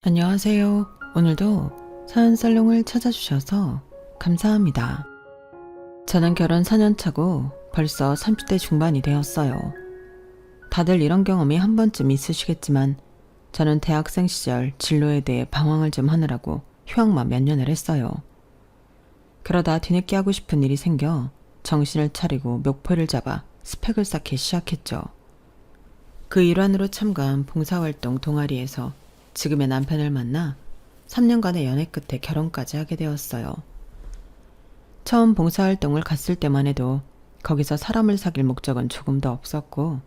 안녕하세요. 오늘도 사연살롱을 찾아주셔서 감사합니다. 저는 결혼 4년 차고 벌써 30대 중반이 되었어요. 다들 이런 경험이 한 번쯤 있으시겠지만 저는 대학생 시절 진로에 대해 방황을 좀 하느라고 휴학만 몇 년을 했어요. 그러다 뒤늦게 하고 싶은 일이 생겨 정신을 차리고 목표를 잡아 스펙을 쌓기 시작했죠. 그 일환으로 참가한 봉사활동 동아리에서 지금의 남편을 만나 3년간의 연애 끝에 결혼까지 하게 되었어요. 처음 봉사활동을 갔을 때만 해도 거기서 사람을 사귈 목적은 조금도 없었고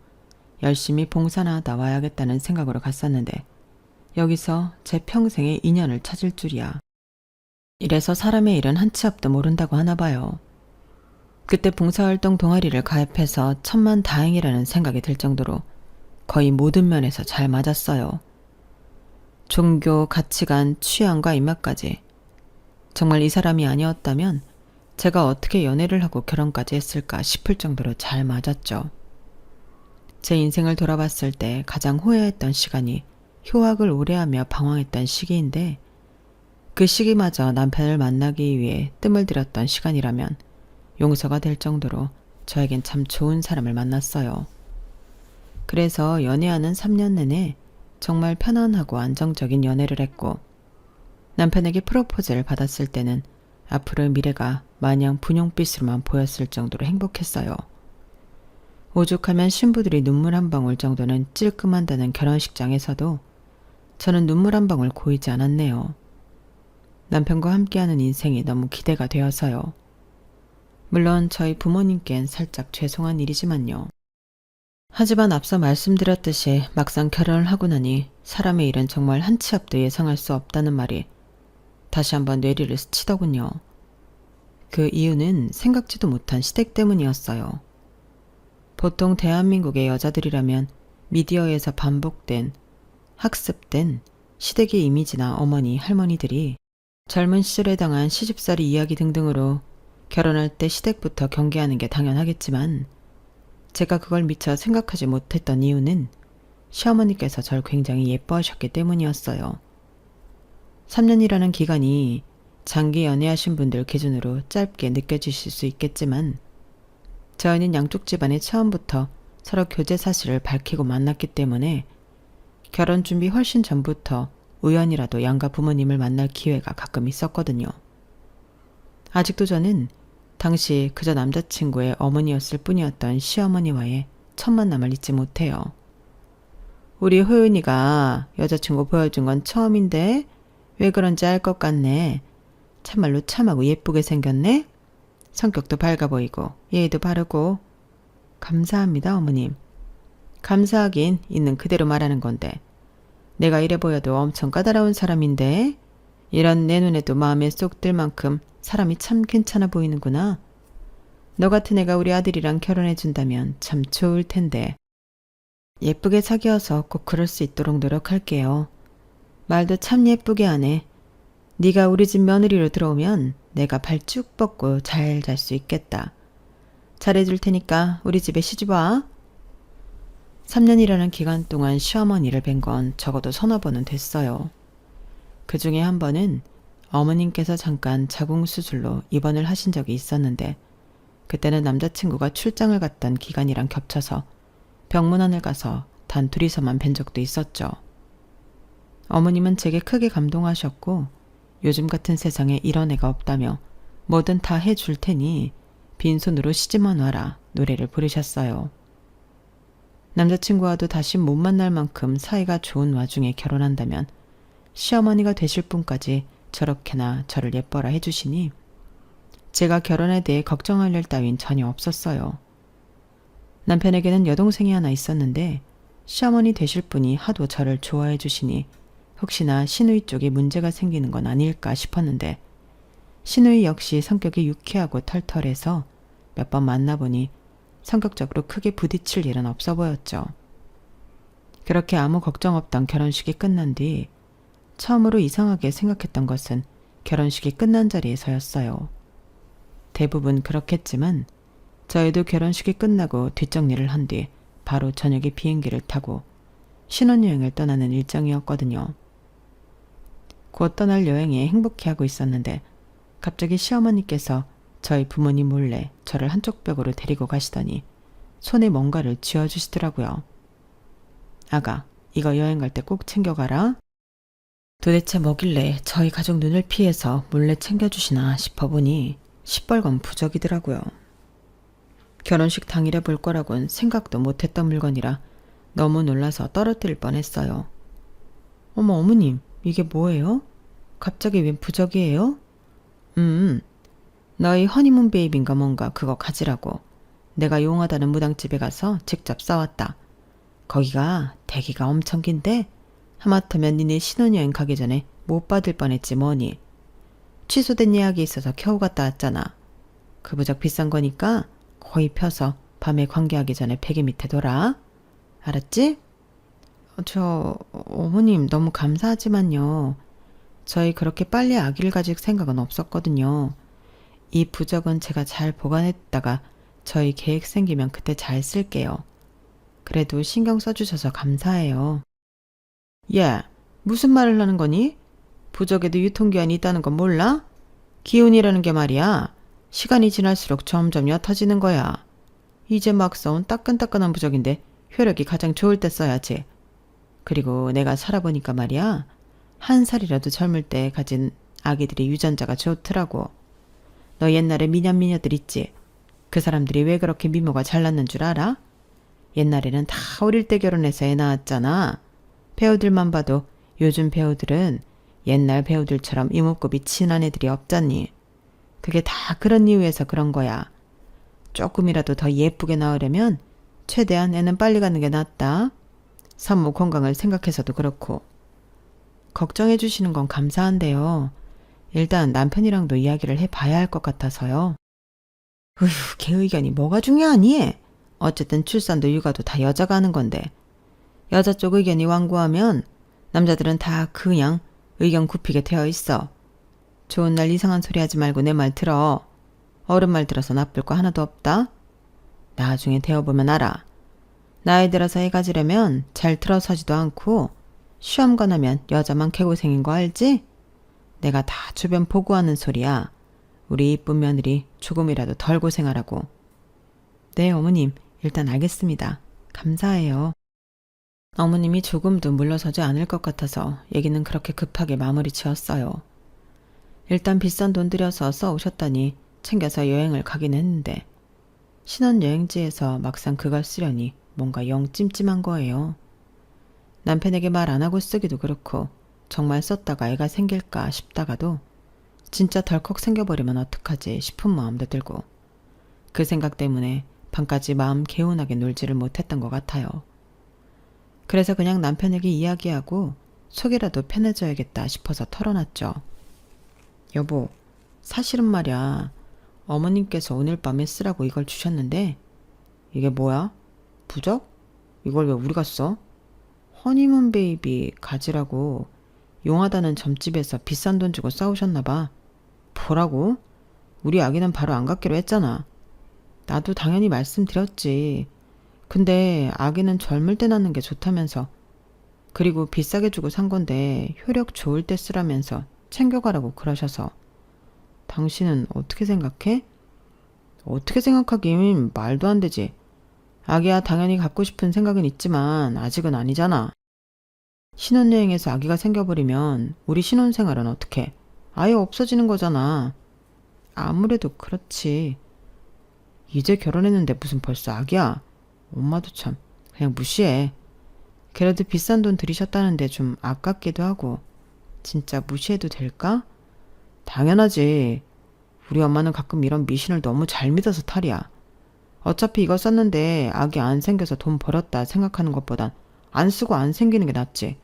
열심히 봉사나 나와야겠다는 생각으로 갔었는데 여기서 제 평생의 인연을 찾을 줄이야. 이래서 사람의 일은 한치 앞도 모른다고 하나 봐요. 그때 봉사활동 동아리를 가입해서 천만다행이라는 생각이 들 정도로 거의 모든 면에서 잘 맞았어요. 종교, 가치관, 취향과 입맛까지. 정말 이 사람이 아니었다면 제가 어떻게 연애를 하고 결혼까지 했을까 싶을 정도로 잘 맞았죠. 제 인생을 돌아봤을 때 가장 후회했던 시간이 휴학을 오래하며 방황했던 시기인데 그 시기마저 남편을 만나기 위해 뜸을 들였던 시간이라면 용서가 될 정도로 저에겐 참 좋은 사람을 만났어요. 그래서 연애하는 3년 내내 정말 편안하고 안정적인 연애를 했고 남편에게 프로포즈를 받았을 때는 앞으로의 미래가 마냥 분홍빛으로만 보였을 정도로 행복했어요. 오죽하면 신부들이 눈물 한 방울 정도는 찔끔한다는 결혼식장에서도 저는 눈물 한 방울 고이지 않았네요. 남편과 함께하는 인생이 너무 기대가 되어서요. 물론 저희 부모님께는 살짝 죄송한 일이지만요. 하지만 앞서 말씀드렸듯이 막상 결혼을 하고 나니 사람의 일은 정말 한치 앞도 예상할 수 없다는 말이 다시 한번 뇌리를 스치더군요. 그 이유는 생각지도 못한 시댁 때문이었어요. 보통 대한민국의 여자들이라면 미디어에서 반복된, 학습된 시댁의 이미지나 어머니, 할머니들이 젊은 시절에 당한 시집살이 이야기 등등으로 결혼할 때 시댁부터 경계하는 게 당연하겠지만 제가 그걸 미처 생각하지 못했던 이유는 시어머니께서 절 굉장히 예뻐하셨기 때문이었어요. 3년이라는 기간이 장기 연애하신 분들 기준으로 짧게 느껴지실 수 있겠지만 저희는 양쪽 집안이 처음부터 서로 교제 사실을 밝히고 만났기 때문에 결혼 준비 훨씬 전부터 우연이라도 양가 부모님을 만날 기회가 가끔 있었거든요. 아직도 저는 당시 그저 남자친구의 어머니였을 뿐이었던 시어머니와의 첫 만남을 잊지 못해요. 우리 호윤이가 여자친구 보여준 건 처음인데 왜 그런지 알 것 같네. 참말로 참하고 예쁘게 생겼네. 성격도 밝아 보이고 예의도 바르고. 감사합니다 어머님. 감사하긴 있는 그대로 말하는 건데 내가 이래 보여도 엄청 까다로운 사람인데 이런 내 눈에도 마음에 쏙 들 만큼 사람이 참 괜찮아 보이는구나. 너 같은 애가 우리 아들이랑 결혼해준다면 참 좋을 텐데. 예쁘게 사귀어서 꼭 그럴 수 있도록 노력할게요. 말도 참 예쁘게 하네. 네가 우리 집 며느리로 들어오면 내가 발 쭉 뻗고 잘 잘 수 있겠다. 잘해줄 테니까 우리 집에 시집와. 3년이라는 기간 동안 시어머니를 뵌 건 적어도 서너 번은 됐어요. 그 중에 한 번은 어머님께서 잠깐 자궁수술로 입원을 하신 적이 있었는데 그때는 남자친구가 출장을 갔던 기간이랑 겹쳐서 병문안을 가서 단 둘이서만 뵌 적도 있었죠. 어머님은 제게 크게 감동하셨고 요즘 같은 세상에 이런 애가 없다며 뭐든 다 해줄 테니 빈손으로 시집만 와라 노래를 부르셨어요. 남자친구와도 다시 못 만날 만큼 사이가 좋은 와중에 결혼한다면 시어머니가 되실 분까지 저렇게나 저를 예뻐라 해주시니 제가 결혼에 대해 걱정할 일 따윈 전혀 없었어요. 남편에게는 여동생이 하나 있었는데 시어머니 되실 분이 하도 저를 좋아해 주시니 혹시나 시누이 쪽에 문제가 생기는 건 아닐까 싶었는데 시누이 역시 성격이 유쾌하고 털털해서 몇 번 만나보니 성격적으로 크게 부딪힐 일은 없어 보였죠. 그렇게 아무 걱정 없던 결혼식이 끝난 뒤 처음으로 이상하게 생각했던 것은 결혼식이 끝난 자리에서였어요. 대부분 그렇겠지만 저희도 결혼식이 끝나고 뒷정리를 한 뒤 바로 저녁에 비행기를 타고 신혼여행을 떠나는 일정이었거든요. 곧 떠날 여행에 행복해하고 있었는데 갑자기 시어머니께서 저희 부모님 몰래 저를 한쪽 벽으로 데리고 가시더니 손에 뭔가를 쥐어주시더라고요. 아가, 이거 여행 갈 때 꼭 챙겨가라. 도대체 뭐길래 저희 가족 눈을 피해서 몰래 챙겨주시나 싶어보니 시뻘건 부적이더라고요. 결혼식 당일에 볼 거라곤 생각도 못했던 물건이라 너무 놀라서 떨어뜨릴 뻔했어요. 어머, 어머님, 이게 뭐예요? 갑자기 웬 부적이에요? 너희 허니문 베이비인가 뭔가 그거 가지라고. 내가 용하다는 무당집에 가서 직접 싸왔다. 거기가 대기가 엄청 긴데 하마터면 니네 신혼여행 가기 전에 못 받을 뻔했지 뭐니. 취소된 예약이 있어서 겨우 갔다 왔잖아. 그 부적 비싼 거니까 거의 펴서 밤에 관계하기 전에 베개 밑에 둬라. 알았지? 어머님 너무 감사하지만요. 저희 그렇게 빨리 아기를 가질 생각은 없었거든요. 이 부적은 제가 잘 보관했다가 저희 계획 생기면 그때 잘 쓸게요. 그래도 신경 써주셔서 감사해요. 야, 무슨 말을 하는 거니? 부적에도 유통기한이 있다는 건 몰라? 기운이라는 게 말이야. 시간이 지날수록 점점 옅어지는 거야. 이제 막 써온 따끈따끈한 부적인데 효력이 가장 좋을 때 써야지. 그리고 내가 살아보니까 말이야. 한 살이라도 젊을 때 가진 아기들이 유전자가 좋더라고. 너 옛날에 미녀들 있지? 그 사람들이 왜 그렇게 미모가 잘났는 줄 알아? 옛날에는 다 어릴 때 결혼해서 애 낳았잖아. 배우들만 봐도 요즘 배우들은 옛날 배우들처럼 이목구비 진한 애들이 없잖니. 그게 다 그런 이유에서 그런 거야. 조금이라도 더 예쁘게 나으려면 최대한 애는 빨리 가는 게 낫다. 산모 건강을 생각해서도 그렇고. 걱정해 주시는 건 감사한데요. 일단 남편이랑도 이야기를 해봐야 할 것 같아서요. 으휴, 걔 의견이 뭐가 중요하니? 어쨌든 출산도 육아도 다 여자가 하는 건데. 여자 쪽 의견이 완고하면 남자들은 다 그냥 의견 굽히게 되어 있어. 좋은 날 이상한 소리 하지 말고 내 말 들어. 어른 말 들어서 나쁠 거 하나도 없다. 나중에 되어보면 알아. 나이 들어서 애 가지려면 잘 들어서지도 않고 시험 관하면 여자만 개고생인 거 알지? 내가 다 주변 보고하는 소리야. 우리 이쁜 며느리 조금이라도 덜 고생하라고. 네, 어머님. 일단 알겠습니다. 감사해요. 어머님이 조금도 물러서지 않을 것 같아서 얘기는 그렇게 급하게 마무리 지었어요. 일단 비싼 돈 들여서 써오셨다니 챙겨서 여행을 가긴 했는데 신혼여행지에서 막상 그걸 쓰려니 뭔가 영 찜찜한 거예요. 남편에게 말 안 하고 쓰기도 그렇고 정말 썼다가 애가 생길까 싶다가도 진짜 덜컥 생겨버리면 어떡하지 싶은 마음도 들고 그 생각 때문에 밤까지 마음 개운하게 놀지를 못했던 것 같아요. 그래서 그냥 남편에게 이야기하고 속이라도 편해져야겠다 싶어서 털어놨죠. 여보, 사실은 말이야. 어머님께서 오늘 밤에 쓰라고 이걸 주셨는데 이게 뭐야? 부적? 이걸 왜 우리가 써? 허니문 베이비 가지라고 용하다는 점집에서 비싼 돈 주고 싸우셨나봐. 뭐라고? 우리 아기는 바로 안 갖기로 했잖아. 나도 당연히 말씀드렸지. 근데 아기는 젊을 때 낳는 게 좋다면서. 그리고 비싸게 주고 산 건데 효력 좋을 때 쓰라면서 챙겨가라고 그러셔서. 당신은 어떻게 생각해? 어떻게 생각하긴 말도 안 되지. 아기야 당연히 갖고 싶은 생각은 있지만 아직은 아니잖아. 신혼여행에서 아기가 생겨버리면 우리 신혼생활은 어떻게? 아예 없어지는 거잖아. 아무래도 그렇지. 이제 결혼했는데 무슨 벌써 아기야? 엄마도 참 그냥 무시해. 그래도 비싼 돈 들이셨다는데 좀 아깝기도 하고. 진짜 무시해도 될까? 당연하지. 우리 엄마는 가끔 이런 미신을 너무 잘 믿어서 탈이야. 어차피 이거 썼는데 아기 안 생겨서 돈 벌었다 생각하는 것보단 안 쓰고 안 생기는 게 낫지.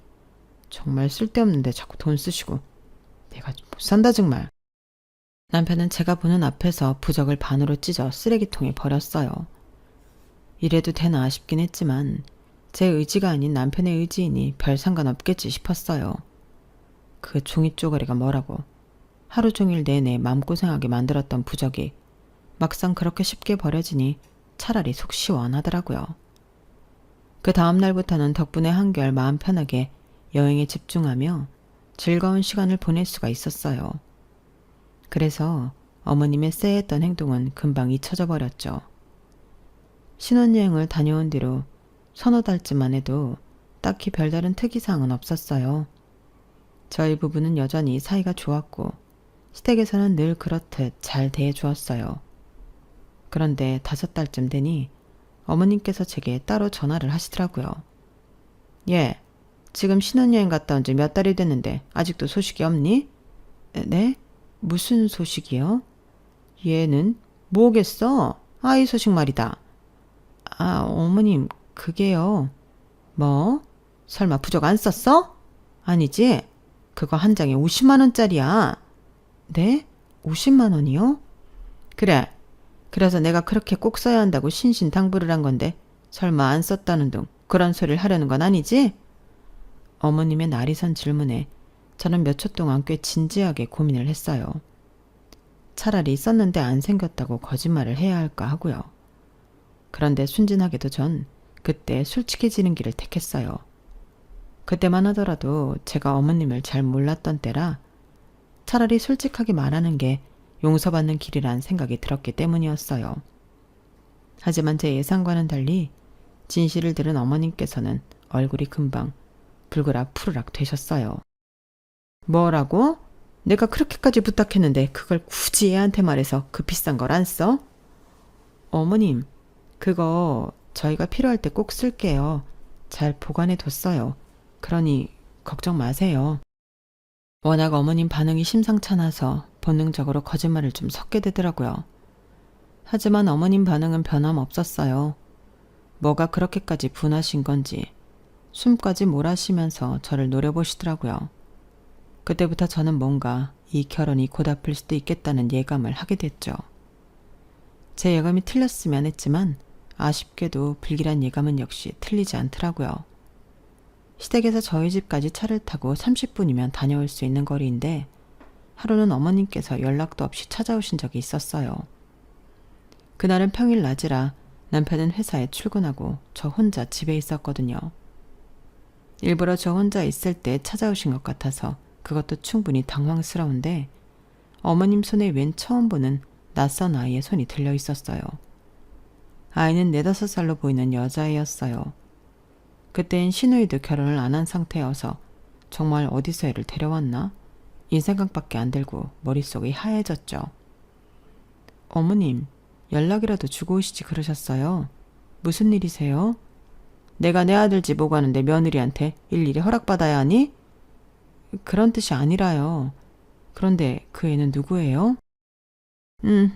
정말 쓸데없는데 자꾸 돈 쓰시고. 내가 못 산다 정말. 남편은 제가 보는 앞에서 부적을 반으로 찢어 쓰레기통에 버렸어요. 이래도 되나 싶긴 했지만 제 의지가 아닌 남편의 의지이니 별 상관없겠지 싶었어요. 그 종이 쪼가리가 뭐라고. 하루 종일 내내 마음고생하게 만들었던 부적이 막상 그렇게 쉽게 버려지니 차라리 속 시원하더라고요. 그 다음 날부터는 덕분에 한결 마음 편하게 여행에 집중하며 즐거운 시간을 보낼 수가 있었어요. 그래서 어머님의 쎄했던 행동은 금방 잊혀져 버렸죠. 신혼여행을 다녀온 뒤로 서너 달쯤만 해도 딱히 별다른 특이사항은 없었어요. 저희 부부는 여전히 사이가 좋았고 시댁에서는 늘 그렇듯 잘 대해주었어요. 그런데 5달쯤 되니 어머님께서 제게 따로 전화를 하시더라고요. 예, 지금 신혼여행 갔다 온 지 몇 달이 됐는데 아직도 소식이 없니? 네? 무슨 소식이요? 얘는 뭐겠어? 아이 소식 말이다. 아, 어머님, 그게요. 뭐? 설마 부적 안 썼어? 아니지? 그거 한 장에 50만 원짜리야. 네? 50만 원이요? 그래. 그래서 내가 그렇게 꼭 써야 한다고 신신당부를 한 건데 설마 안 썼다는 둥 그런 소리를 하려는 건 아니지? 어머님의 날이선 질문에 저는 몇 초 동안 꽤 진지하게 고민을 했어요. 차라리 썼는데 안 생겼다고 거짓말을 해야 할까 하고요. 그런데 순진하게도 전 그때 솔직해지는 길을 택했어요. 그때만 하더라도 제가 어머님을 잘 몰랐던 때라 차라리 솔직하게 말하는 게 용서받는 길이란 생각이 들었기 때문이었어요. 하지만 제 예상과는 달리 진실을 들은 어머님께서는 얼굴이 금방 불그락 푸르락 되셨어요. 뭐라고? 내가 그렇게까지 부탁했는데 그걸 굳이 애한테 말해서 그 비싼 걸 안 써? 어머님, 그거 저희가 필요할 때 꼭 쓸게요. 잘 보관해 뒀어요. 그러니 걱정 마세요. 워낙 어머님 반응이 심상찮아서 본능적으로 거짓말을 좀 섞게 되더라고요. 하지만 어머님 반응은 변함없었어요. 뭐가 그렇게까지 분하신 건지 숨까지 몰아쉬면서 저를 노려보시더라고요. 그때부터 저는 뭔가 이 결혼이 곧 아플 수도 있겠다는 예감을 하게 됐죠. 제 예감이 틀렸으면 했지만 아쉽게도 불길한 예감은 역시 틀리지 않더라고요. 시댁에서 저희 집까지 차를 타고 30분이면 다녀올 수 있는 거리인데 하루는 어머님께서 연락도 없이 찾아오신 적이 있었어요. 그날은 평일 낮이라 남편은 회사에 출근하고 저 혼자 집에 있었거든요. 일부러 저 혼자 있을 때 찾아오신 것 같아서 그것도 충분히 당황스러운데 어머님 손에 웬 처음 보는 낯선 아이의 손이 들려 있었어요. 아이는 4~5살로 보이는 여자애였어요. 그때는 시누이도 결혼을 안 한 상태여서 정말 어디서 애를 데려왔나? 이 생각밖에 안 들고 머릿속이 하얘졌죠. 어머님, 연락이라도 주고 오시지 그러셨어요. 무슨 일이세요? 내가 내 아들 집 오고 가는데 며느리한테 일일이 허락받아야 하니? 그런 뜻이 아니라요. 그런데 그 애는 누구예요?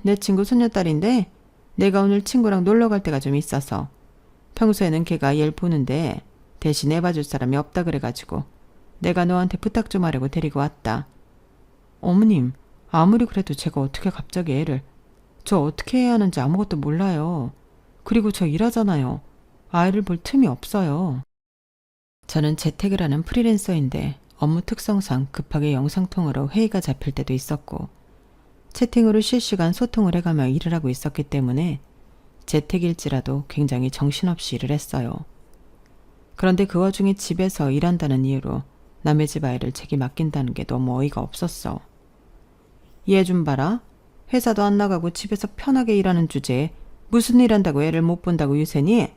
내 친구 손녀딸인데 내가 오늘 친구랑 놀러 갈 때가 좀 있어서 평소에는 걔가 얘를 보는데 대신 애봐줄 사람이 없다 그래가지고 내가 너한테 부탁 좀 하려고 데리고 왔다. 어머님, 아무리 그래도 제가 어떻게 갑자기 애를 저 어떻게 해야 하는지 아무것도 몰라요. 그리고 저 일하잖아요. 아이를 볼 틈이 없어요. 저는 재택을 하는 프리랜서인데 업무 특성상 급하게 영상통화로 회의가 잡힐 때도 있었고 채팅으로 실시간 소통을 해가며 일을 하고 있었기 때문에 재택일지라도 굉장히 정신없이 일을 했어요. 그런데 그 와중에 집에서 일한다는 이유로 남의 집 아이를 제게 맡긴다는 게 너무 어이가 없었어. 얘 좀 봐라. 회사도 안 나가고 집에서 편하게 일하는 주제에 무슨 일 한다고 애를 못 본다고 유세니?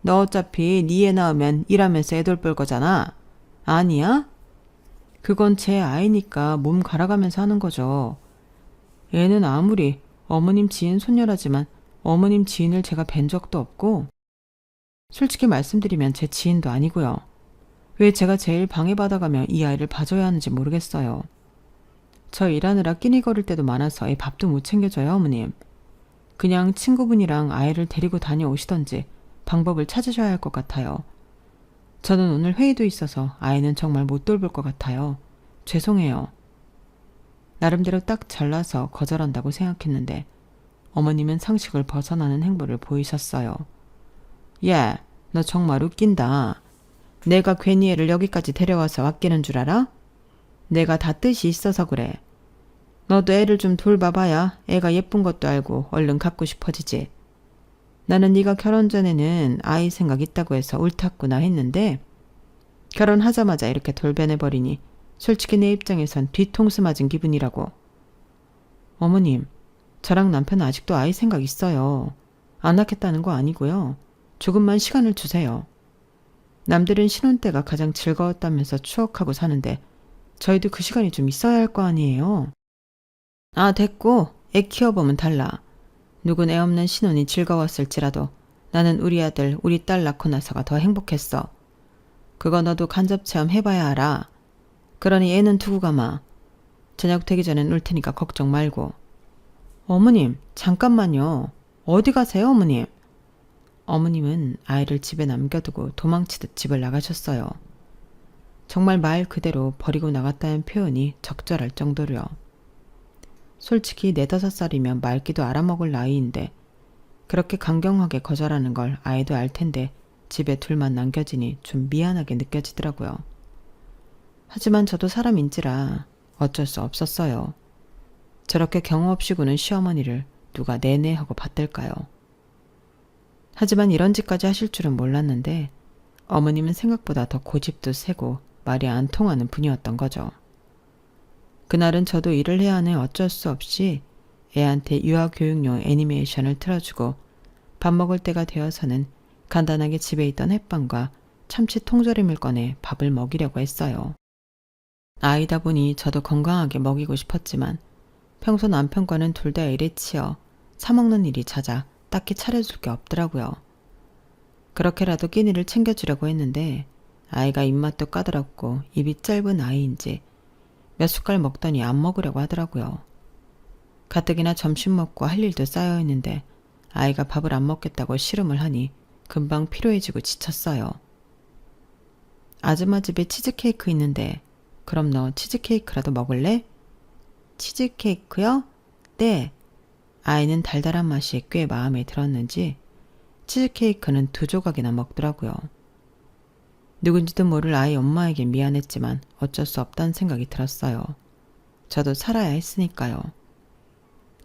너 어차피 네 애 낳으면 일하면서 애 돌볼 거잖아. 아니야? 그건 제 아이니까 몸 갈아가면서 하는 거죠. 애는 아무리 어머님 지인 손녀라지만 어머님 지인을 제가 뵌 적도 없고 솔직히 말씀드리면 제 지인도 아니고요. 왜 제가 제일 방해받아가며 이 아이를 봐줘야 하는지 모르겠어요. 저 일하느라 끼니거릴 때도 많아서 애 밥도 못 챙겨줘요, 어머님. 그냥 친구분이랑 아이를 데리고 다녀오시던지 방법을 찾으셔야 할 것 같아요. 저는 오늘 회의도 있어서 아이는 정말 못 돌볼 것 같아요. 죄송해요. 나름대로 딱 잘라서 거절한다고 생각했는데 어머님은 상식을 벗어나는 행보를 보이셨어요. 야, 너 정말 웃긴다. 내가 괜히 애를 여기까지 데려와서 아끼는 줄 알아? 내가 다 뜻이 있어서 그래. 너도 애를 좀 돌봐봐야 애가 예쁜 것도 알고 얼른 갖고 싶어지지. 나는 네가 결혼 전에는 아이 생각 있다고 해서 옳았구나 했는데 결혼하자마자 이렇게 돌변해버리니 솔직히 내 입장에선 뒤통수 맞은 기분이라고. 어머님, 저랑 남편은 아직도 아이 생각 있어요. 안 낳겠다는 거 아니고요. 조금만 시간을 주세요. 남들은 신혼 때가 가장 즐거웠다면서 추억하고 사는데 저희도 그 시간이 좀 있어야 할 거 아니에요. 아, 됐고. 애 키워보면 달라. 누군 애 없는 신혼이 즐거웠을지라도 나는 우리 아들, 우리 딸 낳고 나서가 더 행복했어. 그거 너도 간접 체험 해봐야 알아. 그러니 애는 두고 가마. 저녁 되기 전엔 올 테니까 걱정 말고. 어머님, 잠깐만요. 어디 가세요, 어머님? 어머님은 아이를 집에 남겨두고 도망치듯 집을 나가셨어요. 정말 말 그대로 버리고 나갔다는 표현이 적절할 정도로요. 솔직히 4~5살이면 말귀도 알아먹을 나이인데 그렇게 강경하게 거절하는 걸 아이도 알 텐데 집에 둘만 남겨지니 좀 미안하게 느껴지더라고요. 하지만 저도 사람인지라 어쩔 수 없었어요. 저렇게 경우 없이 구는 시어머니를 누가 내내 하고 받들까요? 하지만 이런 짓까지 하실 줄은 몰랐는데 어머님은 생각보다 더 고집도 세고 말이 안 통하는 분이었던 거죠. 그날은 저도 일을 해야 하는 어쩔 수 없이 애한테 유아교육용 애니메이션을 틀어주고 밥 먹을 때가 되어서는 간단하게 집에 있던 햇반과 참치 통조림을 꺼내 밥을 먹이려고 했어요. 아이다 보니 저도 건강하게 먹이고 싶었지만 평소 남편과는 둘 다 일에 치여 사먹는 일이 잦아 딱히 차려줄 게 없더라고요. 그렇게라도 끼니를 챙겨주려고 했는데 아이가 입맛도 까다롭고 입이 짧은 아이인지 몇 숟갈 먹더니 안 먹으려고 하더라고요. 가뜩이나 점심 먹고 할 일도 쌓여 있는데 아이가 밥을 안 먹겠다고 씨름을 하니 금방 피로해지고 지쳤어요. 아줌마 집에 치즈케이크 있는데 그럼 너 치즈케이크라도 먹을래? 치즈케이크요? 네. 아이는 달달한 맛이 꽤 마음에 들었는지 치즈케이크는 2조각이나 먹더라고요. 누군지도 모를 아이 엄마에게 미안했지만 어쩔 수 없다는 생각이 들었어요. 저도 살아야 했으니까요.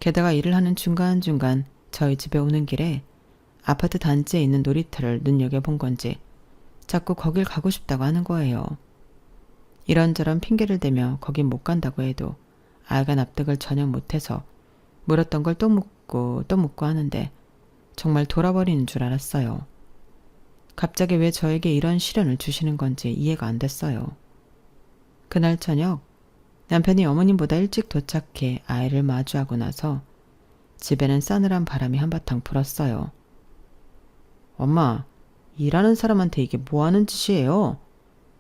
게다가 일을 하는 중간중간 저희 집에 오는 길에 아파트 단지에 있는 놀이터를 눈여겨본 건지 자꾸 거길 가고 싶다고 하는 거예요. 이런저런 핑계를 대며 거긴 못 간다고 해도 아이가 납득을 전혀 못해서 물었던 걸 또 묻고 하는데 정말 돌아버리는 줄 알았어요. 갑자기 왜 저에게 이런 시련을 주시는 건지 이해가 안 됐어요. 그날 저녁 남편이 어머님보다 일찍 도착해 아이를 마주하고 나서 집에는 싸늘한 바람이 한바탕 불었어요. 엄마, 일하는 사람한테 이게 뭐 하는 짓이에요?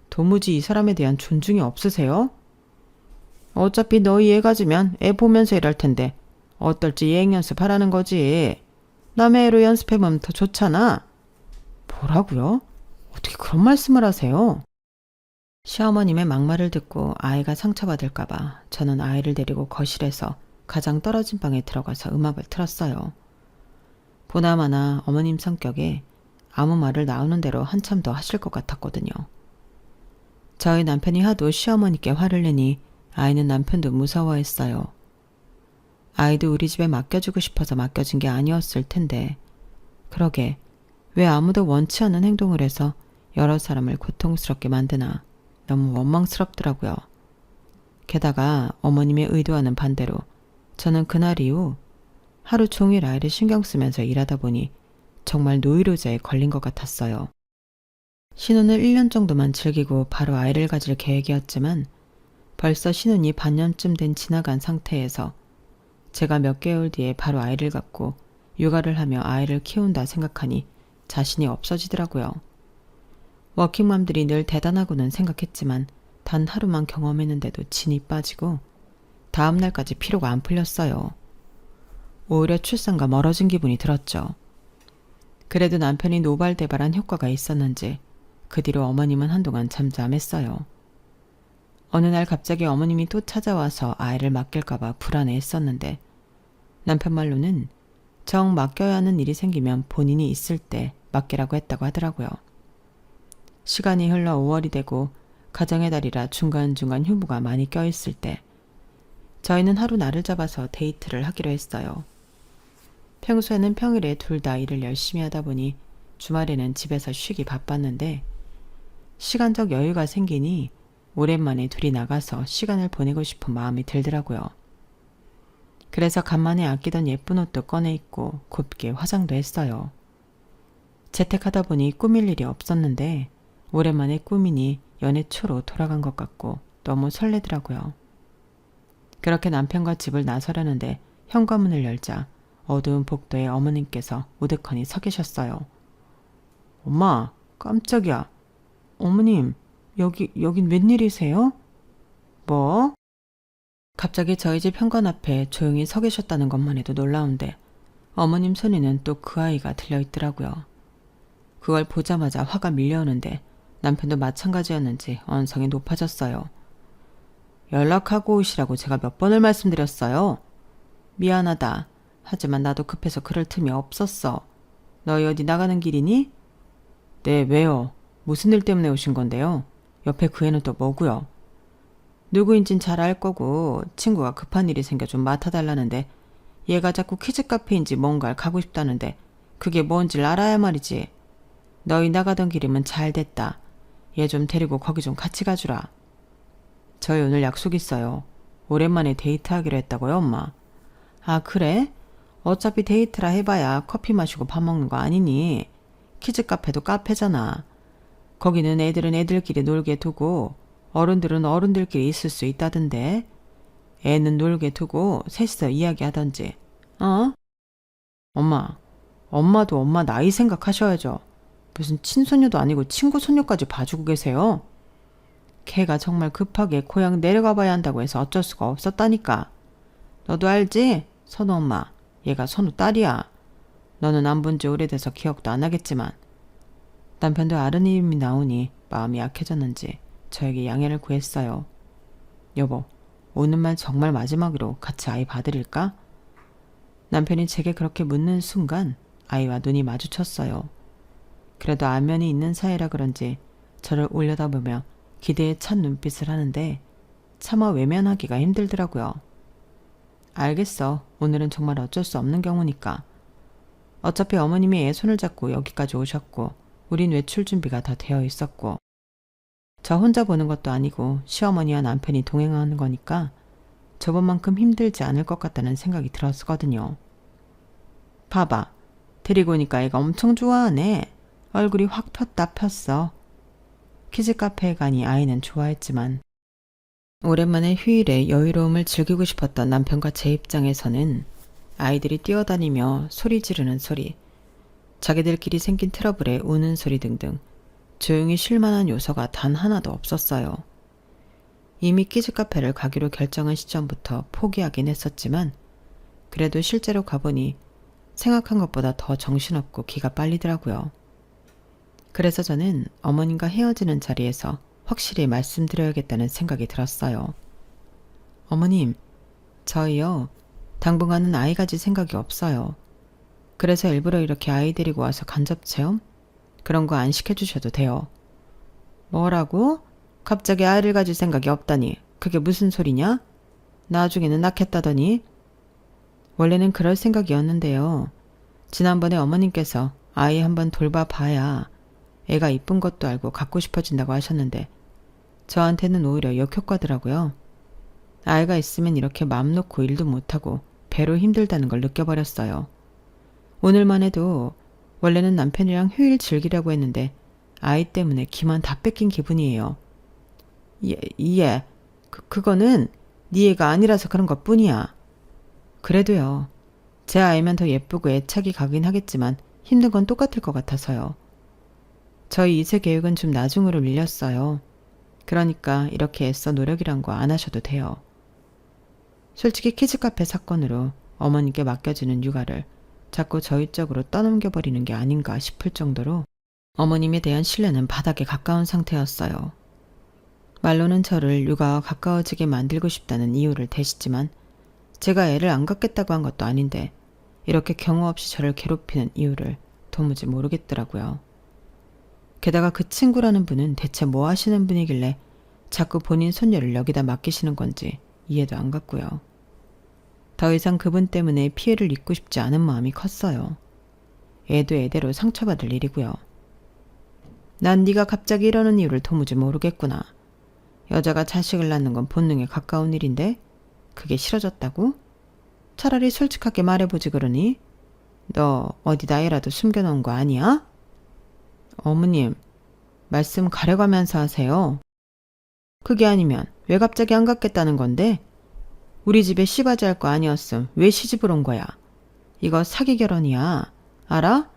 도무지 이 사람에 대한 존중이 없으세요? 어차피 너희 애 가지면 애 보면서 일할 텐데 어떨지 예행 연습하라는 거지. 남의 애로 연습해보면 더 좋잖아. 뭐라고요? 어떻게 그런 말씀을 하세요? 시어머님의 막말을 듣고 아이가 상처받을까봐 저는 아이를 데리고 거실에서 가장 떨어진 방에 들어가서 음악을 틀었어요. 보나마나 어머님 성격에 아무 말을 나오는 대로 한참 더 하실 것 같았거든요. 저희 남편이 하도 시어머니께 화를 내니 아이는 남편도 무서워했어요. 아이도 우리 집에 맡겨주고 싶어서 맡겨진 게 아니었을 텐데 그러게 왜 아무도 원치 않는 행동을 해서 여러 사람을 고통스럽게 만드나 너무 원망스럽더라고요. 게다가 어머님의 의도와는 반대로 저는 그날 이후 하루 종일 아이를 신경 쓰면서 일하다 보니 정말 노이로제에 걸린 것 같았어요. 신혼을 1년 정도만 즐기고 바로 아이를 가질 계획이었지만 벌써 신혼이 반년쯤 된 지나간 상태에서 제가 몇 개월 뒤에 바로 아이를 갖고 육아를 하며 아이를 키운다 생각하니 자신이 없어지더라고요. 워킹맘들이 늘 대단하고는 생각했지만 단 하루만 경험했는데도 진이 빠지고 다음 날까지 피로가 안 풀렸어요. 오히려 출산과 멀어진 기분이 들었죠. 그래도 남편이 노발대발한 효과가 있었는지 그 뒤로 어머님은 한동안 잠잠했어요. 어느 날 갑자기 어머님이 또 찾아와서 아이를 맡길까봐 불안해했었는데 남편 말로는 정 맡겨야 하는 일이 생기면 본인이 있을 때 맡기라고 했다고 하더라고요. 시간이 흘러 5월이 되고 가정의 달이라 중간중간 휴무가 많이 껴있을 때 저희는 하루 날을 잡아서 데이트를 하기로 했어요. 평소에는 평일에 둘 다 일을 열심히 하다 보니 주말에는 집에서 쉬기 바빴는데 시간적 여유가 생기니 오랜만에 둘이 나가서 시간을 보내고 싶은 마음이 들더라고요. 그래서 간만에 아끼던 예쁜 옷도 꺼내 입고 곱게 화장도 했어요. 재택하다 보니 꾸밀 일이 없었는데 오랜만에 꾸미니 연애 초로 돌아간 것 같고 너무 설레더라고요. 그렇게 남편과 집을 나서려는데 현관문을 열자 어두운 복도에 어머님께서 우두커니 서 계셨어요. 엄마, 깜짝이야. 어머님, 여긴 웬일이세요? 뭐? 갑자기 저희 집 현관 앞에 조용히 서 계셨다는 것만 해도 놀라운데 어머님 손에는 또 그 아이가 들려있더라고요. 그걸 보자마자 화가 밀려오는데 남편도 마찬가지였는지 언성이 높아졌어요. 연락하고 오시라고 제가 몇 번을 말씀드렸어요. 미안하다. 하지만 나도 급해서 그럴 틈이 없었어. 너희 어디 나가는 길이니? 네, 왜요? 무슨 일 때문에 오신 건데요? 옆에 그 애는 또 뭐고요? 누구인진 잘 알 거고 친구가 급한 일이 생겨 좀 맡아달라는데 얘가 자꾸 키즈 카페인지 뭔가를 가고 싶다는데 그게 뭔지를 알아야 말이지. 너희 나가던 길이면 잘 됐다. 얘 좀 데리고 거기 좀 같이 가주라. 저희 오늘 약속 있어요. 오랜만에 데이트하기로 했다고요, 엄마. 아, 그래? 어차피 데이트라 해봐야 커피 마시고 밥 먹는 거 아니니? 키즈 카페도 카페잖아. 거기는 애들은 애들끼리 놀게 두고 어른들은 어른들끼리 있을 수 있다던데. 애는 놀게 두고 셋이서 이야기하던지. 어? 엄마도 엄마 나이 생각하셔야죠. 무슨 친손녀도 아니고 친구 손녀까지 봐주고 계세요. 걔가 정말 급하게 고향 내려가 봐야 한다고 해서 어쩔 수가 없었다니까. 너도 알지? 선우 엄마. 얘가 선우 딸이야. 너는 안 본 지 오래돼서 기억도 안 하겠지만. 남편도 아른 이름이 나오니 마음이 약해졌는지 저에게 양해를 구했어요. 여보, 오는 말 정말 마지막으로 같이 아이 봐드릴까? 남편이 제게 그렇게 묻는 순간 아이와 눈이 마주쳤어요. 그래도 안면이 있는 사이라 그런지 저를 올려다보며 기대에 찬 눈빛을 하는데 차마 외면하기가 힘들더라고요. 알겠어. 오늘은 정말 어쩔 수 없는 경우니까. 어차피 어머님이 애 손을 잡고 여기까지 오셨고 우린 외출 준비가 다 되어 있었고 저 혼자 보는 것도 아니고 시어머니와 남편이 동행하는 거니까 저번만큼 힘들지 않을 것 같다는 생각이 들었거든요. 봐봐. 데리고 오니까 애가 엄청 좋아하네. 얼굴이 확 폈다 폈어. 키즈 카페에 가니 아이는 좋아했지만 오랜만에 휴일에 여유로움을 즐기고 싶었던 남편과 제 입장에서는 아이들이 뛰어다니며 소리 지르는 소리, 자기들끼리 생긴 트러블에 우는 소리 등등 조용히 쉴 만한 요소가 단 하나도 없었어요. 이미 키즈 카페를 가기로 결정한 시점부터 포기하긴 했었지만 그래도 실제로 가보니 생각한 것보다 더 정신없고 기가 빨리더라고요. 그래서 저는 어머님과 헤어지는 자리에서 확실히 말씀드려야겠다는 생각이 들었어요. 어머님, 저희요. 당분간은 아이 가질 생각이 없어요. 그래서 일부러 이렇게 아이 데리고 와서 간접체험? 그런 거 안 시켜주셔도 돼요. 뭐라고? 갑자기 아이를 가질 생각이 없다니. 그게 무슨 소리냐? 나중에는 낳겠다더니. 원래는 그럴 생각이었는데요. 지난번에 어머님께서 아이 한번 돌봐봐야 애가 이쁜 것도 알고 갖고 싶어진다고 하셨는데 저한테는 오히려 역효과더라고요. 아이가 있으면 이렇게 마음 놓고 일도 못하고 배로 힘들다는 걸 느껴버렸어요. 오늘만 해도 원래는 남편이랑 휴일 즐기려고 했는데 아이 때문에 기만 다 뺏긴 기분이에요. 예. 그거는 네 애가 아니라서 그런 것 뿐이야. 그래도요. 제 아이면 더 예쁘고 애착이 가긴 하겠지만 힘든 건 똑같을 것 같아서요. 저희 2세 계획은 좀 나중으로 밀렸어요. 그러니까 이렇게 애써 노력이란 거 안 하셔도 돼요. 솔직히 키즈카페 사건으로 어머니께 맡겨지는 육아를 자꾸 저희 쪽으로 떠넘겨버리는 게 아닌가 싶을 정도로 어머님에 대한 신뢰는 바닥에 가까운 상태였어요. 말로는 저를 육아와 가까워지게 만들고 싶다는 이유를 대시지만 제가 애를 안 갖겠다고 한 것도 아닌데 이렇게 경우 없이 저를 괴롭히는 이유를 도무지 모르겠더라고요. 게다가 그 친구라는 분은 대체 뭐 하시는 분이길래 자꾸 본인 손녀를 여기다 맡기시는 건지 이해도 안 갔고요. 더 이상 그분 때문에 피해를 입고 싶지 않은 마음이 컸어요. 애도 애대로 상처받을 일이고요. 난 네가 갑자기 이러는 이유를 도무지 모르겠구나. 여자가 자식을 낳는 건 본능에 가까운 일인데 그게 싫어졌다고? 차라리 솔직하게 말해보지 그러니? 너 어디다 애라도 숨겨놓은 거 아니야? 어머님, 말씀 가려가면서 하세요. 그게 아니면 왜 갑자기 안 갖겠다는 건데? 우리 집에 씨바지 할 거 아니었음 왜 시집을 온 거야? 이거 사기 결혼이야. 알아?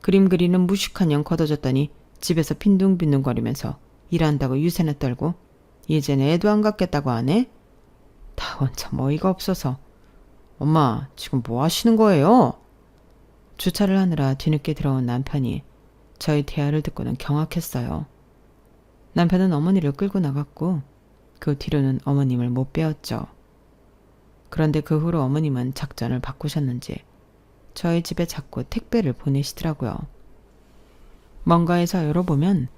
그림 그리는 무식한 년 걷어졌더니 집에서 빈둥빈둥거리면서 일한다고 유세나 떨고 이제는 애도 안 갖겠다고 하네? 다 원참 어이가 없어서. 엄마, 지금 뭐 하시는 거예요? 주차를 하느라 뒤늦게 들어온 남편이 저희 대화를 듣고는 경악했어요. 남편은 어머니를 끌고 나갔고 그 뒤로는 어머님을 못 빼었죠. 그런데 그 후로 어머님은 작전을 바꾸셨는지 저희 집에 자꾸 택배를 보내시더라고요. 뭔가에서 열어보면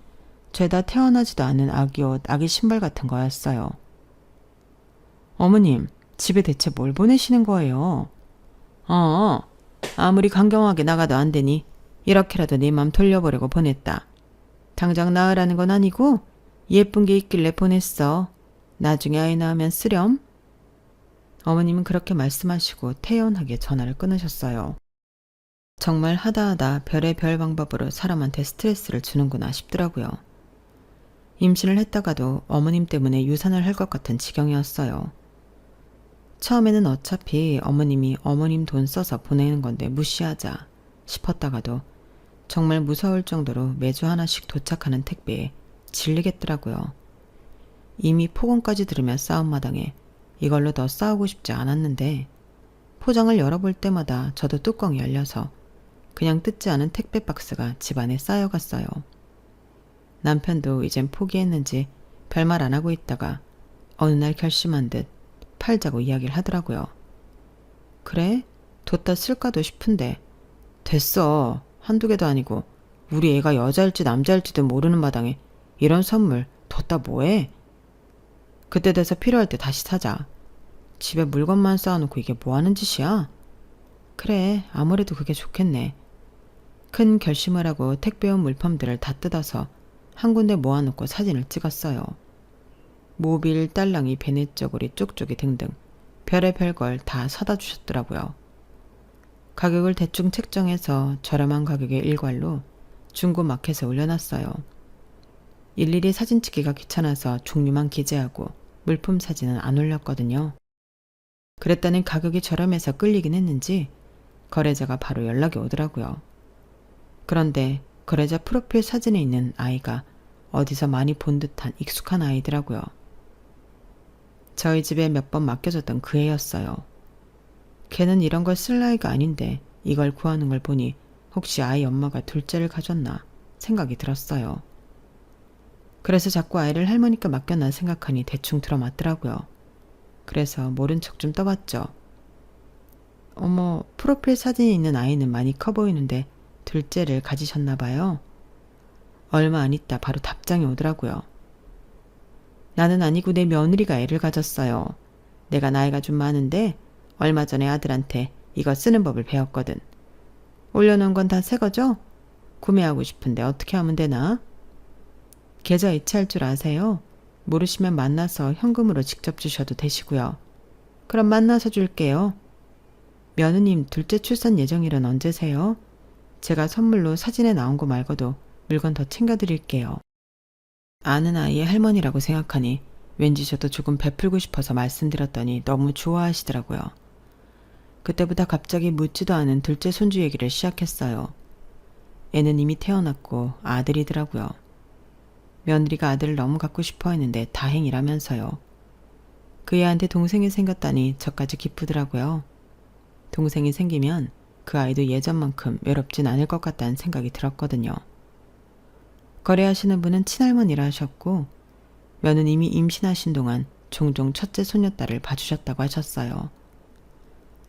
죄다 태어나지도 않은 아기 옷, 아기 신발 같은 거였어요. 어머님, 집에 대체 뭘 보내시는 거예요? 아무리 강경하게 나가도 안 되니 이렇게라도 네 맘 돌려보려고 보냈다. 당장 낳으라는 건 아니고 예쁜 게 있길래 보냈어. 나중에 아이 낳으면 쓰렴. 어머님은 그렇게 말씀하시고 태연하게 전화를 끊으셨어요. 정말 하다하다 별의별 방법으로 사람한테 스트레스를 주는구나 싶더라고요. 임신을 했다가도 어머님 때문에 유산을 할 것 같은 지경이었어요. 처음에는 어차피 어머님이 어머님 돈 써서 보내는 건데 무시하자 싶었다가도 정말 무서울 정도로 매주 하나씩 도착하는 택배에 질리겠더라고요. 이미 폭언까지 들으며 싸움 마당에 이걸로 더 싸우고 싶지 않았는데 포장을 열어볼 때마다 저도 뚜껑이 열려서 그냥 뜯지 않은 택배 박스가 집안에 쌓여갔어요. 남편도 이젠 포기했는지 별말 안 하고 있다가 어느 날 결심한 듯 팔자고 이야기를 하더라고요. 그래? 뒀다 쓸까도 싶은데 됐어. 한두 개도 아니고 우리 애가 여자일지 남자일지도 모르는 마당에 이런 선물 뒀다 뭐해? 그때 돼서 필요할 때 다시 사자. 집에 물건만 쌓아놓고 이게 뭐하는 짓이야? 그래, 아무래도 그게 좋겠네. 큰 결심을 하고 택배 온 물품들을 다 뜯어서 한 군데 모아놓고 사진을 찍었어요. 모빌, 딸랑이, 베네저고리, 쪽쪽이 등등 별의별 걸 다 사다 주셨더라고요. 가격을 대충 책정해서 저렴한 가격의 일괄로 중고 마켓에 올려놨어요. 일일이 사진 찍기가 귀찮아서 종류만 기재하고 물품 사진은 안 올렸거든요. 그랬더니 가격이 저렴해서 끌리긴 했는지 거래자가 바로 연락이 오더라고요. 그런데 거래자 프로필 사진에 있는 아이가 어디서 많이 본 듯한 익숙한 아이더라고요. 저희 집에 몇 번 맡겨줬던 그 애였어요. 걔는 이런 걸 쓸 나이가 아닌데 이걸 구하는 걸 보니 혹시 아이 엄마가 둘째를 가졌나 생각이 들었어요. 그래서 자꾸 아이를 할머니께 맡겼나 생각하니 대충 들어맞더라고요. 그래서 모른 척 좀 떠봤죠. 어머, 프로필 사진이 있는 아이는 많이 커 보이는데 둘째를 가지셨나 봐요. 얼마 안 있다 바로 답장이 오더라고요. 나는 아니고 내 며느리가 애를 가졌어요. 내가 나이가 좀 많은데 얼마 전에 아들한테 이거 쓰는 법을 배웠거든. 올려놓은 건 다 새 거죠? 구매하고 싶은데 어떻게 하면 되나? 계좌 이체할 줄 아세요? 모르시면 만나서 현금으로 직접 주셔도 되시고요. 그럼 만나서 줄게요. 며느님 둘째 출산 예정일은 언제세요? 제가 선물로 사진에 나온 거 말고도 물건 더 챙겨드릴게요. 아는 아이의 할머니라고 생각하니 왠지 저도 조금 베풀고 싶어서 말씀드렸더니 너무 좋아하시더라고요. 그때부터 갑자기 묻지도 않은 둘째 손주 얘기를 시작했어요. 애는 이미 태어났고 아들이더라고요. 며느리가 아들을 너무 갖고 싶어 했는데 다행이라면서요. 그 애한테 동생이 생겼다니 저까지 기쁘더라고요. 동생이 생기면 그 아이도 예전만큼 외롭진 않을 것 같다는 생각이 들었거든요. 거래하시는 분은 친할머니라 하셨고 며느님이 임신하신 동안 종종 첫째 손녀딸을 봐주셨다고 하셨어요.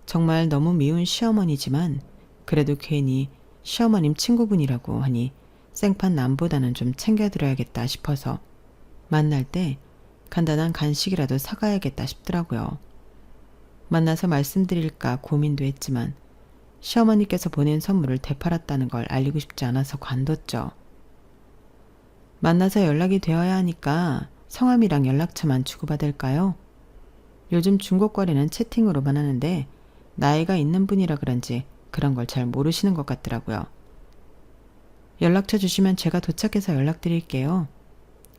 정말 너무 미운 시어머니지만 그래도 괜히 시어머님 친구분이라고 하니 생판 남보다는 좀 챙겨드려야겠다 싶어서 만날 때 간단한 간식이라도 사가야겠다 싶더라고요. 만나서 말씀드릴까 고민도 했지만 시어머니께서 보낸 선물을 되팔았다는 걸 알리고 싶지 않아서 관뒀죠. 만나서 연락이 되어야 하니까 성함이랑 연락처만 주고받을까요? 요즘 중국거래는 채팅으로만 하는데 나이가 있는 분이라 그런지 그런 걸 잘 모르시는 것 같더라고요. 연락처 주시면 제가 도착해서 연락드릴게요.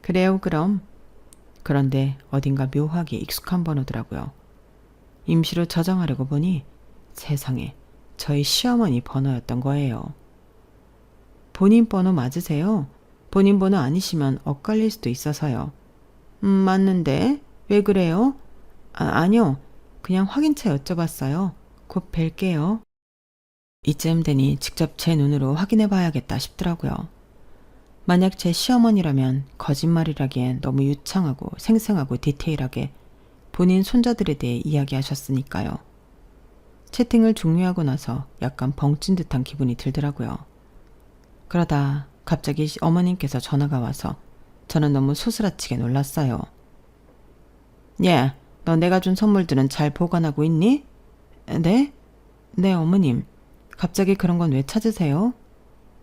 그래요, 그럼. 그런데 어딘가 묘하게 익숙한 번호더라고요. 임시로 저장하려고 보니 세상에 저희 시어머니 번호였던 거예요. 본인 번호 맞으세요? 본인 번호 아니시면 엇갈릴 수도 있어서요. 맞는데 왜 그래요? 아니요. 그냥 확인차 여쭤봤어요. 곧 뵐게요. 이쯤 되니 직접 제 눈으로 확인해 봐야겠다 싶더라고요. 만약 제 시어머니라면 거짓말이라기엔 너무 유창하고 생생하고 디테일하게 본인 손자들에 대해 이야기하셨으니까요. 채팅을 종료하고 나서 약간 벙찐 듯한 기분이 들더라고요. 그러다 갑자기 어머님께서 전화가 와서 저는 너무 소스라치게 놀랐어요. 예, 너 내가 준 선물들은 잘 보관하고 있니? 네? 네, 어머님. 갑자기 그런 건 왜 찾으세요?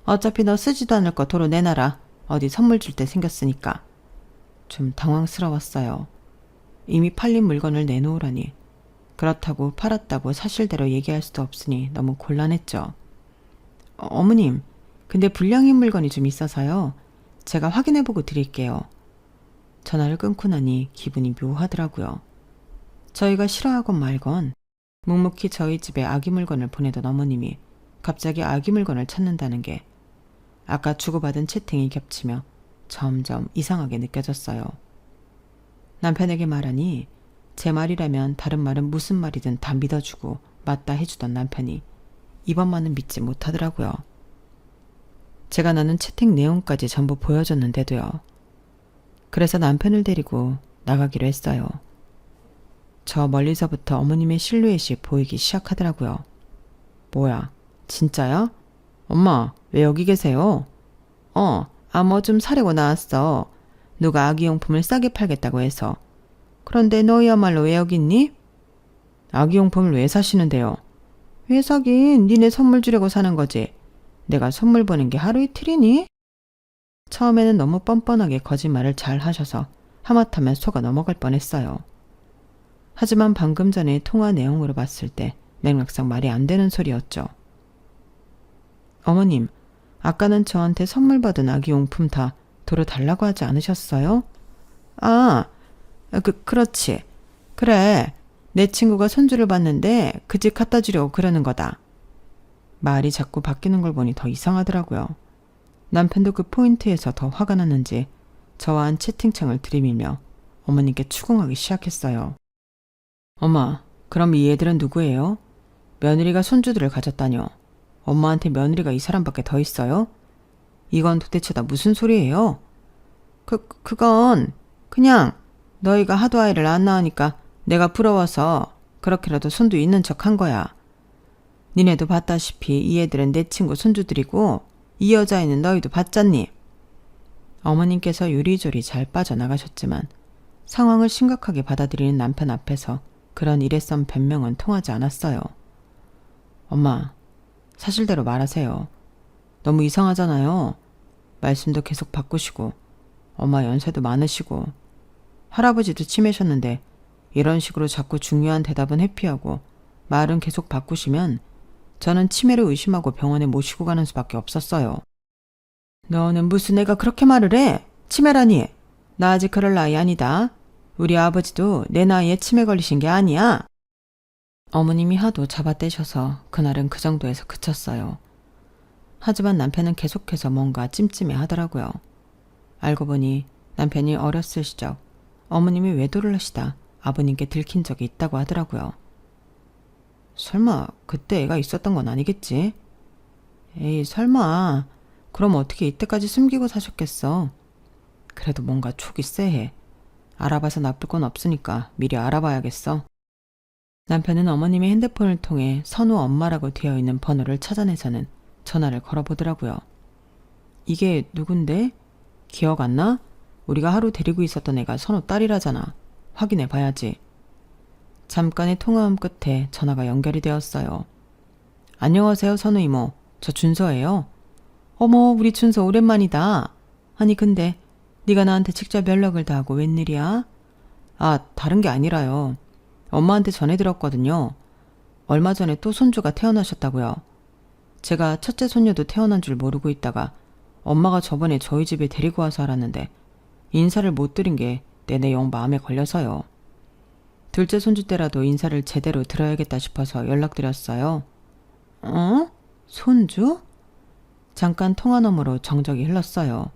어차피 너 쓰지도 않을 거 도로 내놔라. 어디 선물 줄 때 생겼으니까. 좀 당황스러웠어요. 이미 팔린 물건을 내놓으라니. 그렇다고 팔았다고 사실대로 얘기할 수도 없으니 너무 곤란했죠. 어머님, 근데 불량인 물건이 좀 있어서요. 제가 확인해보고 드릴게요. 전화를 끊고 나니 기분이 묘하더라고요. 저희가 싫어하건 말건 묵묵히 저희 집에 아기 물건을 보내던 어머님이 갑자기 아기 물건을 찾는다는 게 아까 주고받은 채팅이 겹치며 점점 이상하게 느껴졌어요. 남편에게 말하니 제 말이라면 다른 말은 무슨 말이든 다 믿어주고 맞다 해주던 남편이 이번만은 믿지 못하더라고요. 제가 나눈 채팅 내용까지 전부 보여줬는데도요. 그래서 남편을 데리고 나가기로 했어요. 저 멀리서부터 어머님의 실루엣이 보이기 시작하더라고요. 뭐야, 진짜야? 엄마, 왜 여기 계세요? 뭐 좀 사려고 나왔어. 누가 아기용품을 싸게 팔겠다고 해서. 그런데 너희야말로 왜 여기 있니? 아기용품을 왜 사시는데요? 왜 사긴 니네 선물 주려고 사는 거지. 내가 선물 보낸 게 하루 이틀이니? 처음에는 너무 뻔뻔하게 거짓말을 잘 하셔서 하마터면 속아 넘어갈 뻔했어요. 하지만 방금 전에 통화 내용으로 봤을 때 맥락상 말이 안 되는 소리였죠. 어머님, 아까는 저한테 선물 받은 아기용품 다 도로 달라고 하지 않으셨어요? 그렇지. 그래, 내 친구가 손주를 봤는데 그 집 갖다 주려고 그러는 거다. 말이 자꾸 바뀌는 걸 보니 더 이상하더라고요. 남편도 그 포인트에서 더 화가 났는지 저와 한 채팅창을 들이밀며 어머님께 추궁하기 시작했어요. 엄마, 그럼 이 애들은 누구예요? 며느리가 손주들을 가졌다뇨. 엄마한테 며느리가 이 사람밖에 더 있어요? 이건 도대체 다 무슨 소리예요? 그건 그냥 너희가 하도 아이를 안 낳으니까 내가 부러워서 그렇게라도 손도 있는 척 한 거야. 니네도 봤다시피 이 애들은 내 친구 손주들이고 이 여자애는 너희도 봤잖니. 어머님께서 요리조리 잘 빠져나가셨지만 상황을 심각하게 받아들이는 남편 앞에서 그런 일회성 변명은 통하지 않았어요. 엄마, 사실대로 말하세요. 너무 이상하잖아요. 말씀도 계속 바꾸시고 엄마 연세도 많으시고 할아버지도 치매셨는데 이런 식으로 자꾸 중요한 대답은 회피하고 말은 계속 바꾸시면 저는 치매를 의심하고 병원에 모시고 가는 수밖에 없었어요. 너는 무슨 애가 그렇게 말을 해? 치매라니. 나 아직 그럴 나이 아니다. 우리 아버지도 내 나이에 치매 걸리신 게 아니야. 어머님이 하도 잡아떼셔서 그날은 그 정도에서 그쳤어요. 하지만 남편은 계속해서 뭔가 찜찜해 하더라고요. 알고 보니 남편이 어렸을 시절 어머님이 외도를 하시다 아버님께 들킨 적이 있다고 하더라고요. 설마 그때 애가 있었던 건 아니겠지? 에이, 설마. 그럼 어떻게 이때까지 숨기고 사셨겠어? 그래도 뭔가 촉이 쎄해. 알아봐서 나쁠 건 없으니까 미리 알아봐야겠어. 남편은 어머님의 핸드폰을 통해 선우 엄마라고 되어 있는 번호를 찾아내서는 전화를 걸어보더라고요. 이게 누군데? 기억 안 나? 우리가 하루 데리고 있었던 애가 선우 딸이라잖아. 확인해 봐야지. 잠깐의 통화음 끝에 전화가 연결이 되었어요. 안녕하세요, 선우 이모. 저 준서예요. 어머, 우리 준서 오랜만이다. 아니 근데 네가 나한테 직접 연락을 다 하고 웬일이야? 아, 다른 게 아니라요. 엄마한테 전해드렸거든요. 얼마 전에 또 손주가 태어나셨다고요. 제가 첫째 손녀도 태어난 줄 모르고 있다가 엄마가 저번에 저희 집에 데리고 와서 알았는데 인사를 못 드린 게 내내 영 마음에 걸려서요. 둘째 손주 때라도 인사를 제대로 드려야겠다 싶어서 연락드렸어요. 어? 손주? 잠깐 통화 너머로 정적이 흘렀어요.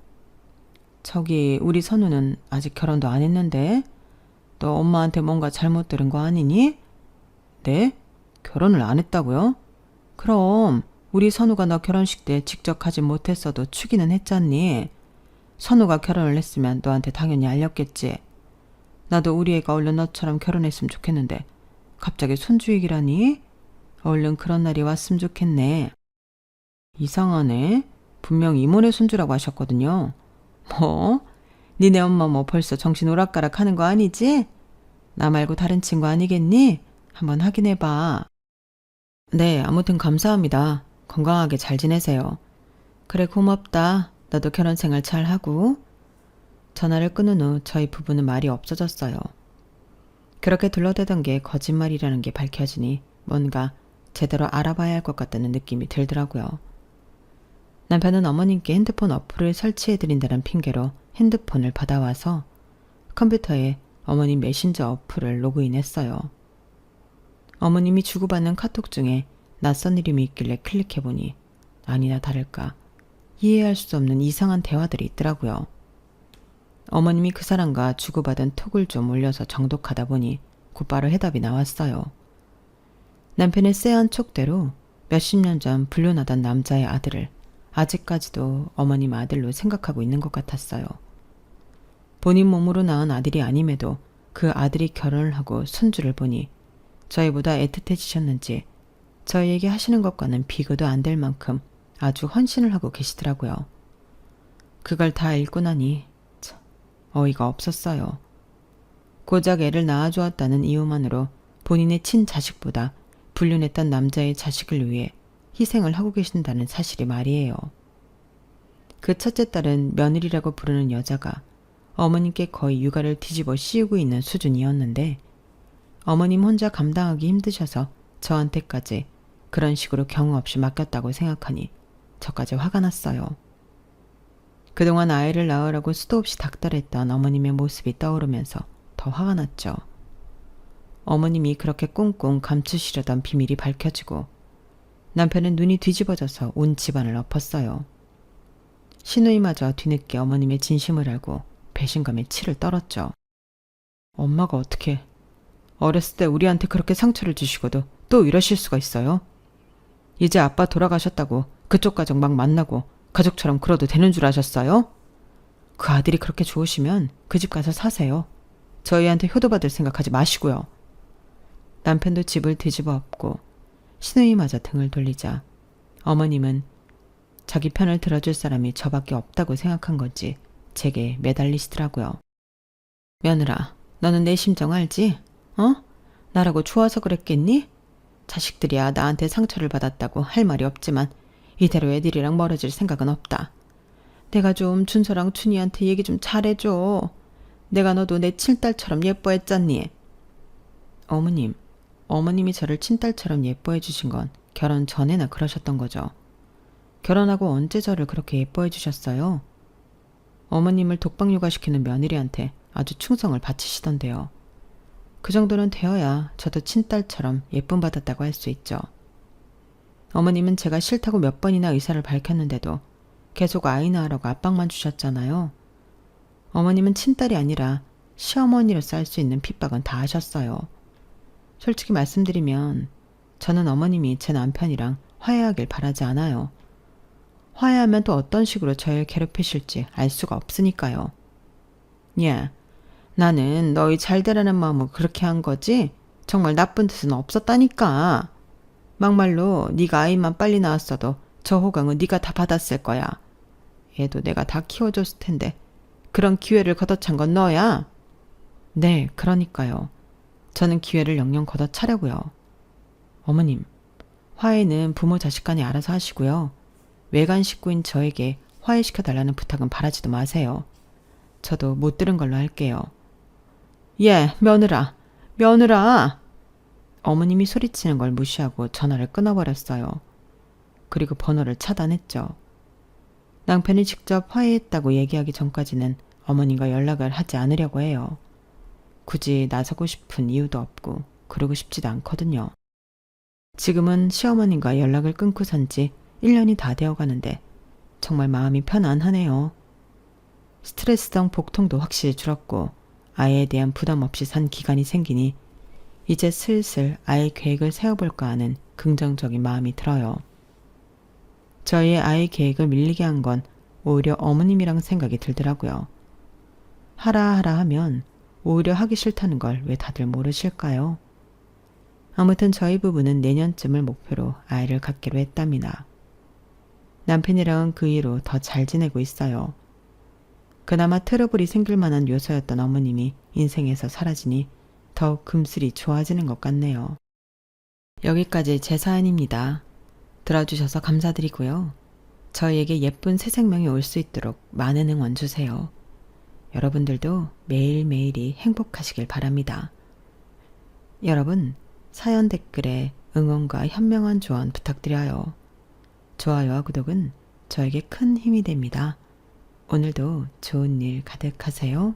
저기 우리 선우는 아직 결혼도 안 했는데 너 엄마한테 뭔가 잘못 들은 거 아니니? 네? 결혼을 안 했다고요? 그럼 우리 선우가 너 결혼식 때 직접 가지 못했어도 추기는 했잖니. 선우가 결혼을 했으면 너한테 당연히 알렸겠지. 나도 우리 애가 얼른 너처럼 결혼했으면 좋겠는데 갑자기 손주 얘기라니? 얼른 그런 날이 왔으면 좋겠네. 이상하네. 분명 이모네 손주라고 하셨거든요. 뭐? 니네 엄마 뭐 벌써 정신 오락가락 하는 거 아니지? 나 말고 다른 친구 아니겠니? 한번 확인해봐. 네, 아무튼 감사합니다. 건강하게 잘 지내세요. 그래, 고맙다. 너도 결혼 생활 잘 하고. 전화를 끊은 후 저희 부부는 말이 없어졌어요. 그렇게 둘러대던 게 거짓말이라는 게 밝혀지니 뭔가 제대로 알아봐야 할 것 같다는 느낌이 들더라고요. 남편은 어머님께 핸드폰 어플을 설치해드린다는 핑계로 핸드폰을 받아와서 컴퓨터에 어머님 메신저 어플을 로그인했어요. 어머님이 주고받는 카톡 중에 낯선 이름이 있길래 클릭해보니 아니나 다를까 이해할 수 없는 이상한 대화들이 있더라고요. 어머님이 그 사람과 주고받은 톡을 좀 올려서 정독하다 보니 곧바로 해답이 나왔어요. 남편의 쎄한 촉대로 몇십 년 전 불륜하던 남자의 아들을 아직까지도 어머님 아들로 생각하고 있는 것 같았어요. 본인 몸으로 낳은 아들이 아님에도 그 아들이 결혼을 하고 손주를 보니 저희보다 애틋해지셨는지 저희에게 하시는 것과는 비교도 안 될 만큼 아주 헌신을 하고 계시더라고요. 그걸 다 읽고 나니 참 어이가 없었어요. 고작 애를 낳아주었다는 이유만으로 본인의 친자식보다 불륜했던 남자의 자식을 위해 희생을 하고 계신다는 사실이 말이에요. 그 첫째 딸은 며느리라고 부르는 여자가 어머님께 거의 육아를 뒤집어 씌우고 있는 수준이었는데 어머님 혼자 감당하기 힘드셔서 저한테까지 그런 식으로 경우 없이 맡겼다고 생각하니 저까지 화가 났어요. 그동안 아이를 낳으라고 수도 없이 닥달했던 어머님의 모습이 떠오르면서 더 화가 났죠. 어머님이 그렇게 꽁꽁 감추시려던 비밀이 밝혀지고 남편은 눈이 뒤집어져서 온 집안을 엎었어요. 시누이마저 뒤늦게 어머님의 진심을 알고 배신감에 치를 떨었죠. 엄마가 어떻게 어렸을 때 우리한테 그렇게 상처를 주시고도 또 이러실 수가 있어요? 이제 아빠 돌아가셨다고 그쪽 가족 막 만나고 가족처럼 그러도 되는 줄 아셨어요? 그 아들이 그렇게 좋으시면 그 집 가서 사세요. 저희한테 효도받을 생각하지 마시고요. 남편도 집을 뒤집어 엎고 시누이마저 등을 돌리자 어머님은 자기 편을 들어줄 사람이 저밖에 없다고 생각한 건지 제게 매달리시더라고요. 며느라, 너는 내 심정 알지? 어? 나라고 좋아서 그랬겠니? 자식들이야 나한테 상처를 받았다고 할 말이 없지만 이대로 애들이랑 멀어질 생각은 없다. 내가 좀 준서랑 춘희한테 얘기 좀 잘해줘. 내가 너도 내 친딸처럼 예뻐했잖니. 어머님이 저를 친딸처럼 예뻐해 주신 건 결혼 전에나 그러셨던 거죠. 결혼하고 언제 저를 그렇게 예뻐해 주셨어요? 어머님을 독박 육아시키는 며느리한테 아주 충성을 바치시던데요. 그 정도는 되어야 저도 친딸처럼 예쁨 받았다고 할 수 있죠. 어머님은 제가 싫다고 몇 번이나 의사를 밝혔는데도 계속 아이 낳으라고 압박만 주셨잖아요. 어머님은 친딸이 아니라 시어머니로서 할 수 있는 핍박은 다 하셨어요. 솔직히 말씀드리면 저는 어머님이 제 남편이랑 화해하길 바라지 않아요. 화해하면 또 어떤 식으로 저를 괴롭히실지 알 수가 없으니까요. 야, 나는 너희 잘 되라는 마음으로 그렇게 한 거지 정말 나쁜 뜻은 없었다니까. 막말로 네가 아이만 빨리 낳았어도 저 호강은 네가 다 받았을 거야. 얘도 내가 다 키워줬을 텐데 그런 기회를 걷어찬 건 너야. 네, 그러니까요. 저는 기회를 영영 걷어차려고요. 어머님, 화해는 부모 자식 간에 알아서 하시고요. 외간 식구인 저에게 화해시켜달라는 부탁은 바라지도 마세요. 저도 못 들은 걸로 할게요. 예, 며느라, 며느라! 어머님이 소리치는 걸 무시하고 전화를 끊어버렸어요. 그리고 번호를 차단했죠. 남편이 직접 화해했다고 얘기하기 전까지는 어머님과 연락을 하지 않으려고 해요. 굳이 나서고 싶은 이유도 없고 그러고 싶지도 않거든요. 지금은 시어머님과 연락을 끊고 산 지 1년이 다 되어 가는데 정말 마음이 편안하네요. 스트레스성 복통도 확실히 줄었고 아이에 대한 부담 없이 산 기간이 생기니 이제 슬슬 아이 계획을 세워볼까 하는 긍정적인 마음이 들어요. 저희의 아이 계획을 밀리게 한 건 오히려 어머님이랑 생각이 들더라고요. 하라 하면 오히려 하기 싫다는 걸 왜 다들 모르실까요? 아무튼 저희 부부는 내년쯤을 목표로 아이를 갖기로 했답니다. 남편이랑은 그 이후로 더 잘 지내고 있어요. 그나마 트러블이 생길 만한 요소였던 어머님이 인생에서 사라지니 더욱 금슬이 좋아지는 것 같네요. 여기까지 제 사연입니다. 들어주셔서 감사드리고요. 저희에게 예쁜 새 생명이 올 수 있도록 많은 응원 주세요. 여러분들도 매일매일이 행복하시길 바랍니다. 여러분, 사연 댓글에 응원과 현명한 조언 부탁드려요. 좋아요와 구독은 저에게 큰 힘이 됩니다. 오늘도 좋은 일 가득하세요.